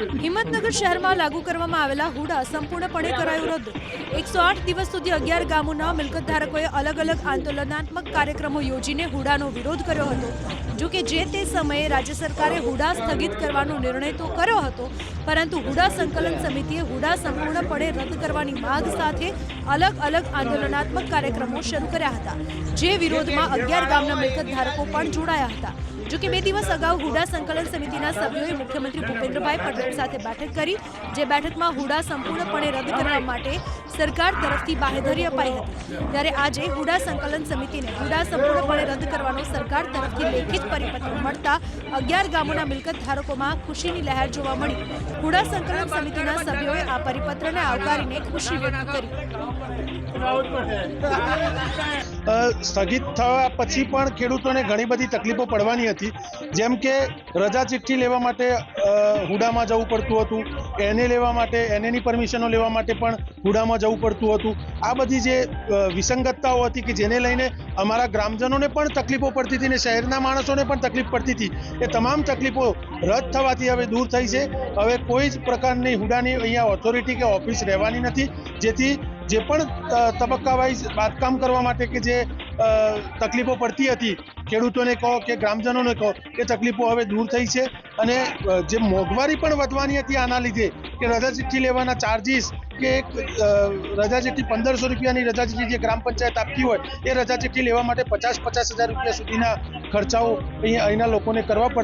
હિંમતનગર શહેરમાં લાગુ કરવામાં આવેલા હુડા સંપૂર્ણપણે કરાયું રદ। 108 દિવસ સુધી 11 ગામોના મિલકત ધારકોએ અલગ અલગ આંદોલનાત્મક કાર્યક્રમો યોજીને હુડાનો વિરોધ કર્યો હતો। જો કે જે તે સમયે રાજ્ય સરકારે હુડા સ્થગિત કરવાનો નિર્ણય તો કર્યો હતો, પરંતુ હુડા સંકલન સમિતિએ હુડા સંપૂર્ણપણે રદ કરવાની માંગ સાથે અલગ અલગ આંદોલનાત્મક કાર્યક્રમો શરૂ કર્યા હતા, જે વિરોધમાં 11 ગામના મિલકત ધારકો પણ જોડાયા હતા। જો કે 2 દિવસ અગાઉ હુડા સંકલન સમિતિના સભ્યોએ મુખ્યમંત્રી ભૂપેન્દ્રભાઈ પટેલ સાથે બેઠક કરી, જે બેઠકમાં હુડા સંપૂર્ણપણે રદ કરવા માટે સરકાર તરફથી બાહેધરી અપાઈ હતી। ત્યારે આજે હુડા સંકલન સમિતિને હુડા સંપૂર્ણપણે રદ કરવાનો સરકાર તરફથી લેખિત પરિપત્ર મળતા 11 ગામોના મિલકત ધારકોમાં ખુશીની લહેર જોવા મળી। હુડા સંકલન સમિતિના સભ્યોએ આ પરિપત્રને આવકારીને ખુશી વ્યક્ત કરી। સ્થગિત થવા પછી પણ ખેડૂતોને ઘણી બધી તકલીફો પડવાની હતી, જેમ કે રજા ચિઠ્ઠી લેવા માટે હુડામાં જવું પડતું હતું, એને લેવા માટે એનેની પરમિશનો લેવા માટે પણ હુડામાં જવું પડતું હતું। આ બધી જે વિસંગતતાઓ હતી કે જેને લઈને અમારા ગ્રામજનોને પણ તકલીફો પડતી હતી ને શહેરના માણસોને પણ તકલીફ પડતી હતી, એ તમામ તકલીફો રદ થવાથી હવે દૂર થઈ છે। હવે કોઈ જ પ્રકારની હુડાની અહીંયા ઓથોરિટી કે ઓફિસ રહેવાની નથી, જેથી જે પણ તબક્કા વાઇઝ બાંધકામ કરવા માટે કે જે તકલીફો પડતી હતી ખેડૂતોને કહો કે ગ્રામજનોને કહો, એ તકલીફો હવે દૂર થઈ છે। અને જે મોંઘવારી પણ વધવાની હતી આના લીધે કે રજા ચિઠ્ઠી લેવાના ચાર્જિસ કે એક રજા ચિઠ્ઠી 1500 રૂપિયાની રજા ચિઠ્ઠી જે ગ્રામ પંચાયત આપતી હોય એ રજા ચિઠ્ઠી લેવા માટે 50,000 રૂપિયા સુધીના ખર્ચાઓ અહીંના લોકોને કરવા પડતા